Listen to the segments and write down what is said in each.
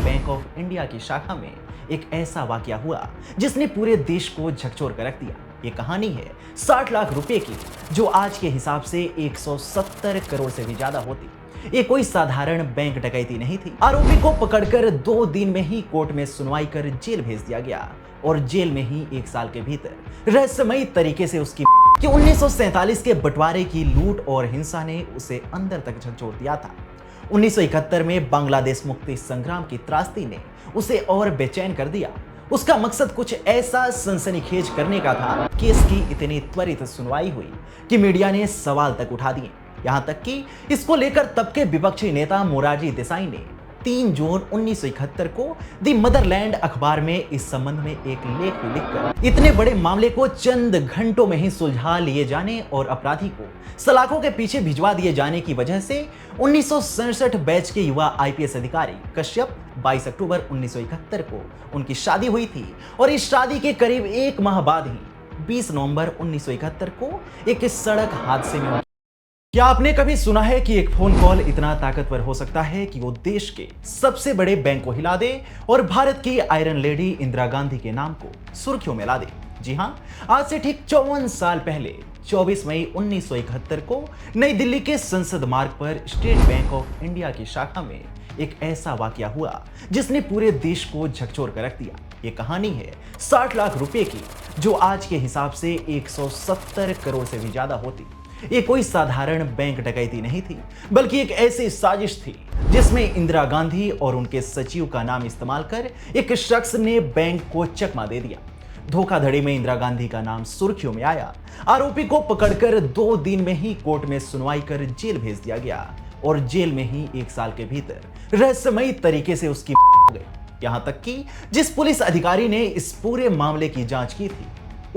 Bank of India की शाखा में एक ऐसा वाकया हुआ जिसने पूरे देश को झकझोर कर रख दिया। ये कहानी है 60 लाख रुपए की, जो आज के हिसाब से 170 करोड़ से भी ज्यादा होती। ये कोई साधारण बैंक डकैती नहीं थी। आरोपी को पकड़कर 2 दिन में ही कोर्ट में सुनवाई कर जेल भेज दिया गया और जेल में ही 1 साल के भीतर रहस्यमयी तरीके से उसकी कि 1947 के बंटवारे की लूट और हिंसा ने उसे अंदर तक झकझोर दिया था। 1971 में बांग्लादेश मुक्ति संग्राम की त्रासदी ने उसे और बेचैन कर दिया। उसका मकसद कुछ ऐसा सनसनीखेज करने का था कि इसकी इतनी त्वरित सुनवाई हुई कि मीडिया ने सवाल तक उठा दिए। यहां तक कि इसको लेकर तब के विपक्षी नेता मोरारजी देसाई ने 3 जून 1971 को दी मदरलैंड अखबार में इस संबंध में एक लेख भी लिखकर इतने बड़े मामले को चंद घंटों में ही सुलझा लिए जाने और अपराधी को सलाखों के पीछे भिजवा दिए जाने की वजह से 1967 बैच के युवा आईपीएस अधिकारी कश्यप 22 अक्टूबर 1971 को उनकी शादी हुई थी और इस शादी के करीब 1 माह बाद ही 20 नवंबर 1971 को एक सड़क हादसे में। क्या आपने कभी सुना है कि एक फोन कॉल इतना ताकतवर हो सकता है कि वो देश के सबसे बड़े बैंक को हिला दे और भारत की आयरन लेडी इंदिरा गांधी के नाम को सुर्खियों में ला दे? जी हां, आज से ठीक 54 साल पहले 24 मई 1971 को नई दिल्ली के संसद मार्ग पर स्टेट बैंक ऑफ इंडिया की शाखा में एक ऐसा वाकया हुआ जिसने पूरे देश को झकझोर कर रख दिया। ये कहानी है 60 लाख रुपए की, जो आज के हिसाब से 170 करोड़ से भी ज्यादा होती। ये कोई साधारण बैंक डकैती नहीं थी, बल्कि एक ऐसी साजिश थी जिसमें इंदिरा गांधी और उनके सचिव का नाम इस्तेमाल कर एक शख्स ने बैंक को चकमा दे दिया। धोखाधड़ी में इंदिरा गांधी का नाम सुर्खियों में आया। आरोपी को पकड़कर 2 दिन में ही कोर्ट में सुनवाई कर जेल भेज दिया गया और जेल में ही 1 साल के भीतर रहस्यमयी तरीके से उसकी हो गई। यहां तक कि जिस पुलिस अधिकारी ने इस पूरे मामले की जांच की थी,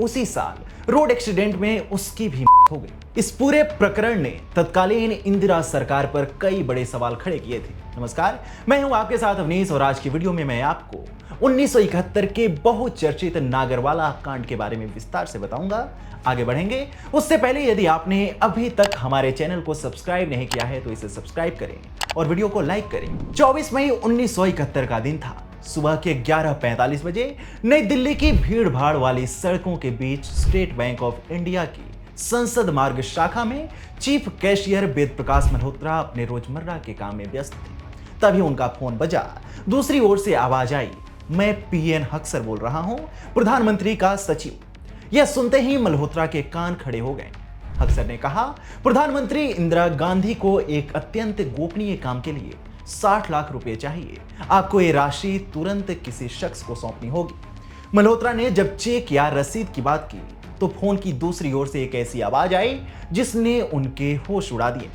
उसी साल रोड एक्सीडेंट में उसकी भी हो गई। इस पूरे प्रकरण ने तत्कालीन इंदिरा सरकार पर कई बड़े सवाल खड़े किए थे। नमस्कार, मैं हूं आपके साथ अवनीश और आज की वीडियो में मैं आपको 1971 के बहुचर्चित नागरवाला कांड के बारे में विस्तार से बताऊंगा। आगे बढ़ेंगे उससे पहले यदि आपने अभी तक हमारे चैनल को सब्सक्राइब नहीं किया है तो इसे सब्सक्राइब करें और वीडियो को लाइक करें। 24 मई 1971 का दिन था। सुबह के 11:45 बजे नई दिल्ली की भीड़ भाड़ वाली सड़कों के बीच स्टेट बैंक ऑफ इंडिया की संसद मार्ग शाखा में चीफ कैशियर वेद प्रकाश मल्होत्रा अपने रोजमर्रा के काम में व्यस्त थे। तभी उनका फोन बजा। दूसरी ओर से आवाज आई, मैं पीएन हक्सर बोल रहा हूं, प्रधानमंत्री का सचिव। यह सुनते ही मल्होत्रा के कान खड़े हो गए। हक्सर ने कहा, प्रधानमंत्री इंदिरा गांधी को एक अत्यंत गोपनीय काम के लिए 60 लाख रुपए चाहिए। आपको ये राशि तुरंत किसी शख्स को सौंपनी होगी। मल्होत्रा ने जब चेक या रसीद की बात की तो फोन की दूसरी ओर से एक ऐसी आवाज आई जिसने उनके होश उड़ा दिए।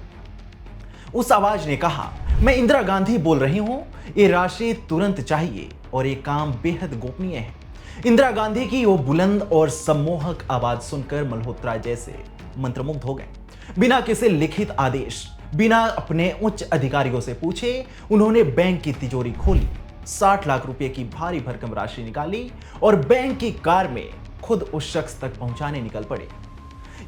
उस आवाज ने कहा, मैं इंदिरा गांधी बोल रही हूं, ये राशि तुरंत चाहिए और ये काम बेहद गोपनीय है। इंदिरा गांधी की वो बुलंद और सम्मोहक आवाज सुनकर मल्होत्रा जैसे मंत्रमुग्ध हो गए। बिना किसी लिखित आदेश, बिना अपने उच्च अधिकारियों से पूछे, उन्होंने बैंक की तिजोरी खोली, 60 लाख रुपए की भारी भरकम राशि निकाली और बैंक की कार में खुद उस शख्स तक पहुंचाने निकल पड़े।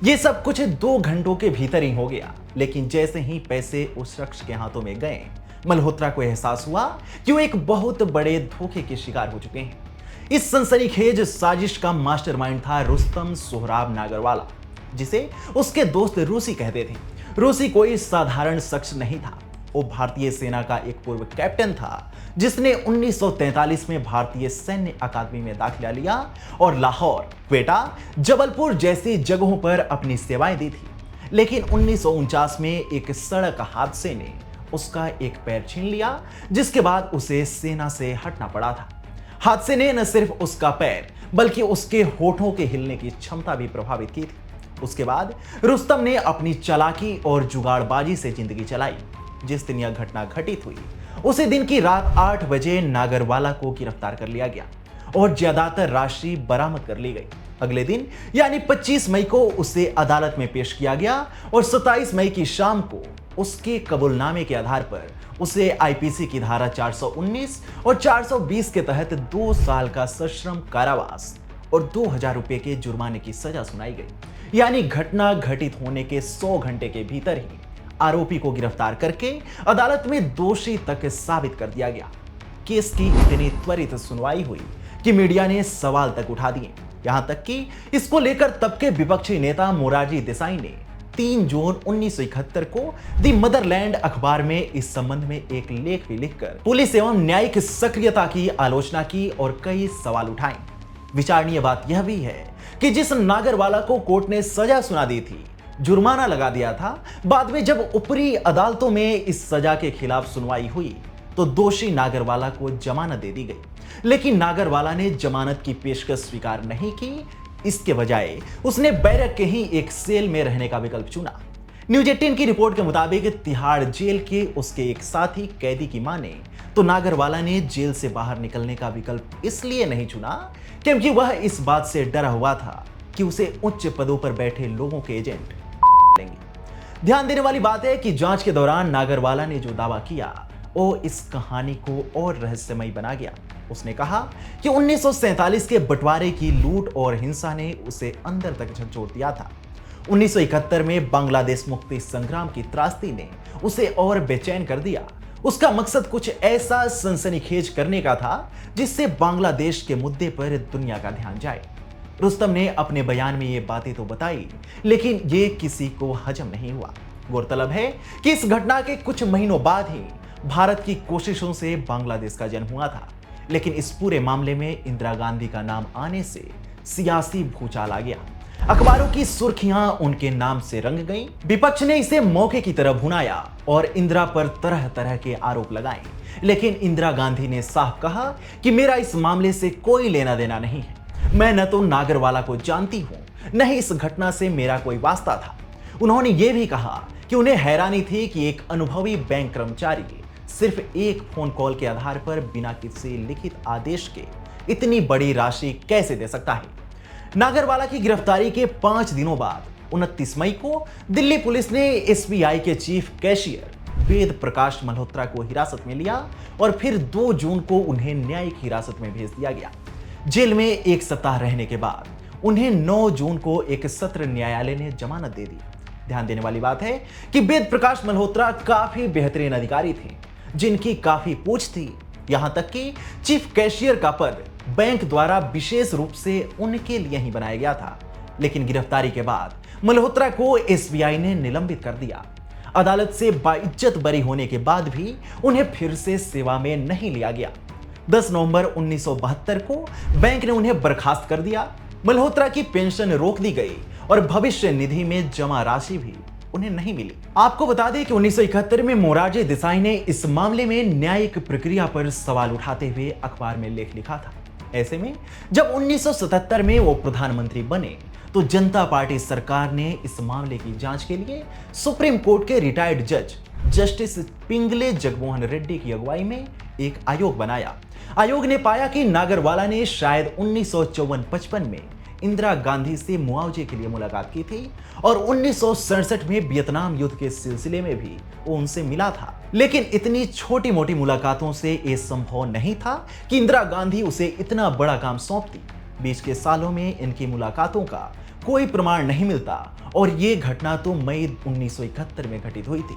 यह सब कुछ 2 घंटों के भीतर ही हो गया, लेकिन जैसे ही पैसे उस शख्स के हाथों में गए, मल्होत्रा को एहसास हुआ कि वो एक बहुत बड़े धोखे के शिकार हो चुके हैं। इस सनसनीखेज साजिश का मास्टरमाइंड था रुस्तम सोहराब नागरवाला, जिसे उसके दोस्त रूसी कहते थे। रूसी कोई साधारण शख्स नहीं था। वो भारतीय सेना का एक पूर्व कैप्टन था जिसने 1943 में भारतीय सैन्य अकादमी में दाखिला लिया और लाहौर, क्वेटा, जबलपुर जैसी जगहों पर अपनी सेवाएं दी थी। लेकिन 1949 में एक सड़क हादसे ने उसका एक पैर छीन लिया, जिसके बाद उसे सेना से हटना पड़ा था। हादसे ने न सिर्फ उसका पैर बल्कि उसके होठों के हिलने की क्षमता भी प्रभावित की थी। उसके बाद रुस्तम ने अपनी चालाकी और जुगाड़बाजी से जिंदगी चलाई। जिस दिन यह घटना घटित हुई, उसी दिन की रात 8 बजे नागरवाला को गिरफ्तार कर लिया गया और ज्यादातर राशि बरामद कर ली गई। अगले दिन यानी 25 मई को उसे अदालत में पेश किया गया और 27 मई की शाम को उसके कबूलनामे के आधार पर उसे आईपीसी की धारा 419 और 420 के तहत 2 साल का सश्रम कारावास और 2000 रुपए के जुर्माने की सजा सुनाई गई। यानी घटना घटित होने के 100 घंटे के भीतर ही आरोपी को गिरफ्तार करके अदालत में दोषी तक साबित कर दिया गया। केस की इतनी त्वरित सुनवाई हुई कि मीडिया ने सवाल तक उठा दिए। यहां तक कि इसको लेकर तब के विपक्षी नेता मोरारजी देसाई ने 3 जून 1971 को द मदरलैंड अखबार में इस संबंध में एक लेख भी लिखकर पुलिस एवं न्यायिक सक्रियता की आलोचना की और कई सवाल उठाए। विचारणीय बात यह भी है कि जिस नागरवाला को कोर्ट ने सजा सुना दी थी, जुर्माना लगा दिया था, बाद में जब ऊपरी अदालतों में इस सजा के खिलाफ सुनवाई हुई तो दोषी नागरवाला को जमानत दे दी गई। लेकिन नागरवाला ने जमानत की पेशकश स्वीकार नहीं की। इसके बजाय उसने बैरक के ही एक सेल में रहने का विकल्प चुना। न्यूज 18 की रिपोर्ट के मुताबिक तिहाड़ जेल के उसके एक साथी कैदी की माने तो नागरवाला ने जेल से बाहर निकलने का विकल्प इसलिए नहीं चुना क्योंकि वह इस बात से डरा हुआ था कि उसे उच्च पदों पर बैठे लोगों के एजेंट लेंगे। ध्यान देने वाली बात है कि जांच के दौरान नागरवाला ने जो दावा किया वो इस कहानी को और रहस्यमयी बना गया। उसने कहा कि 1947 के बंटवारे की लूट और हिंसा ने उसे अंदर तक झकझोर दिया था। 1971 में बांग्लादेश मुक्ति संग्राम की त्रासदी ने उसे और बेचैन कर दिया। उसका मकसद कुछ ऐसा सनसनीखेज करने का था जिससे बांग्लादेश के मुद्दे पर दुनिया का ध्यान जाए। रुस्तम ने अपने बयान में ये बातें तो बताई, लेकिन ये किसी को हजम नहीं हुआ। गौरतलब है कि इस घटना के कुछ महीनों बाद ही भारत की कोशिशों से बांग्लादेश का जन्म हुआ था, लेकिन इस पूरे मामले में इंदिरा गांधी का नाम आने से सियासी भूचाल आ गया। अखबारों की सुर्खियां उनके नाम से रंग गईं। विपक्ष ने इसे मौके की तरह भुनाया और इंदिरा पर तरह तरह के आरोप लगाए, लेकिन इंदिरा गांधी ने साफ कहा कि मेरा इस मामले से कोई लेना देना नहीं है। मैं न तो नागरवाला को जानती हूं, न ही इस घटना से मेरा कोई वास्ता था। उन्होंने यह भी कहा कि उन्हें हैरानी थी कि एक अनुभवी बैंक कर्मचारी सिर्फ एक फोन कॉल के आधार पर बिना किसी लिखित आदेश के इतनी बड़ी राशि कैसे दे सकता है। नागरवाला की गिरफ्तारी के 5 दिनों बाद 29 मई को दिल्ली पुलिस ने एसबीआई के चीफ कैशियर वेद प्रकाश मल्होत्रा को हिरासत में लिया और फिर 2 जून को उन्हें न्यायिक हिरासत में भेज दिया गया। जेल में 1 सप्ताह रहने के बाद उन्हें 9 जून को एक सत्र न्यायालय ने जमानत दे दी। ध्यान देने वाली बात है कि वेद प्रकाश मल्होत्रा काफी बेहतरीन अधिकारी थे जिनकी काफी पूछ थी। यहां तक कि चीफ कैशियर का पद बैंक द्वारा विशेष रूप से उनके लिए ही बनाया गया था। लेकिन गिरफ्तारी के बाद मल्होत्रा को एसबीआई ने निलंबित कर दिया। अदालत से बाइज्जत बरी होने के बाद भी उन्हें फिर से सेवा में नहीं लिया गया। 10 नवंबर 1972 को बैंक ने उन्हें बर्खास्त कर दिया। मल्होत्रा की पेंशन रोक दी गई और भविष्य निधि में जमा राशि भी उन्हें नहीं मिली। आपको बता दें कि 1971 में मोरारजी देसाई ने इस मामले में न्यायिक प्रक्रिया पर सवाल उठाते हुए अखबार में लेख लिखा था। ऐसे में जब 1977 में वो प्रधानमंत्री बने तो जनता पार्टी सरकार ने इस मामले की जांच के लिए सुप्रीम कोर्ट के रिटायर्ड जज जस्टिस पिंगले जगमोहन रेड्डी की अगुवाई में एक आयोग बनाया। आयोग ने पाया कि नागरवाला ने शायद 1954-55 में इंदिरा गांधी से मुआवजे के लिए मुलाकात की थी और 1967 में वियतनाम युद्ध के सिलसिले में भी वो उनसे मिला था। लेकिन इतनी छोटी मोटी मुलाकातों से ये संभव नहीं था कि इंदिरा गांधी उसे इतना बड़ा काम सौंपती। बीच के सालों में इनकी मुलाकातों का कोई प्रमाण नहीं मिलता और ये घटना तो मई 1971 में घटित हुई थी।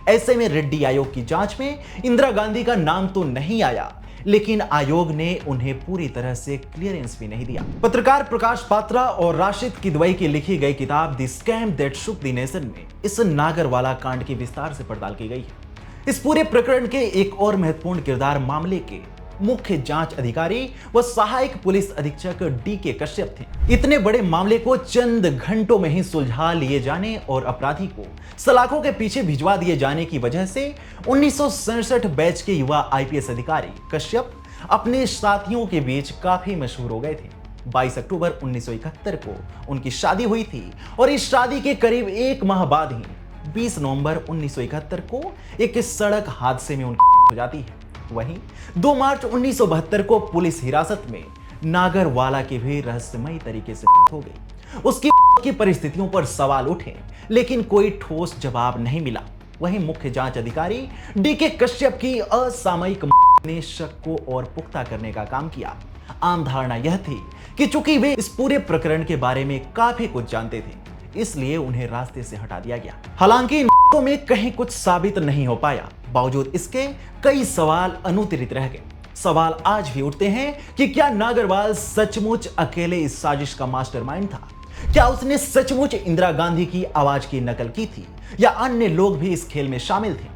ऐसे में रेड्डी आयोग की जांच में इंदिरा गांधी का नाम तो नहीं आया, लेकिन आयोग ने उन्हें पूरी तरह से क्लियरेंस भी नहीं दिया। पत्रकार प्रकाश पात्रा और राशिद किदवई की लिखी गई किताब the scam that shook the nation में इस नागरवाला कांड की विस्तार से पड़ताल की गई है। इस पूरे प्रकरण के एक और महत्वपूर्ण किरदार मामले के मुख्य जांच अधिकारी व सहायक पुलिस अधीक्षक डीके कश्यप थे। इतने बड़े मामले को चंद घंटों में ही सुलझा लिए जाने और अपराधी को सलाखों के पीछे भिजवा दिए जाने की वजह से 1967 बैच के युवा आईपीएस अधिकारी कश्यप अपने साथियों के बीच काफी मशहूर हो गए थे। 22 अक्टूबर 1971 को उनकी शादी हुई थी और इस शादी के करीब 1 माह बाद ही 20 नवंबर 1971 को एक सड़क हादसे में उनकी हो जाती है। वहीं 2 मार्च 1972 को पुलिस हिरासत में नागरवाला की भी रहस्यमयी तरीके से हो गई। उसकी की परिस्थितियों पर सवाल उठे, लेकिन कोई ठोस जवाब नहीं मिला। वहीं मुख्य जांच अधिकारी डीके कश्यप की असामयिक ने शक को और पुख्ता करने का काम किया। आम धारणा यह थी कि चूंकि वे इस पूरे प्रकरण के बारे में काफी कुछ जानते थे, इसलिए उन्हें रास्ते से हटा दिया गया। हालांकि इन में कहीं कुछ साबित नहीं हो पाया, बावजूद इसके कई सवाल अनुत्तरित रह गए। सवाल आज भी उठते हैं कि क्या नागरवाल सचमुच अकेले इस साजिश का मास्टरमाइंड था? क्या उसने सचमुच इंदिरा गांधी की आवाज की नकल की थी या अन्य लोग भी इस खेल में शामिल थे?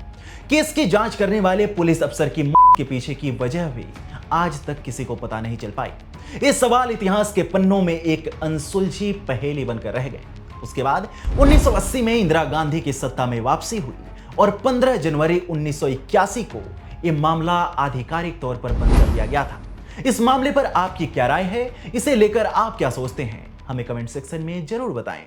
केस की जांच करने वाले पुलिस अफसर की मौत के पीछे की वजह भी आज तक किसी को पता नहीं चल पाई। ये सवाल इतिहास के पन्नों में एक अनसुलझी पहेली बनकर रह गए। उसके बाद 1980 में इंदिरा गांधी की सत्ता में वापसी हुई और 15 जनवरी 1981 को यह मामला आधिकारिक तौर पर बंद कर दिया गया था। इस मामले पर आपकी क्या राय है? इसे लेकर आप क्या सोचते हैं? हमें कमेंट सेक्शन में जरूर बताएं।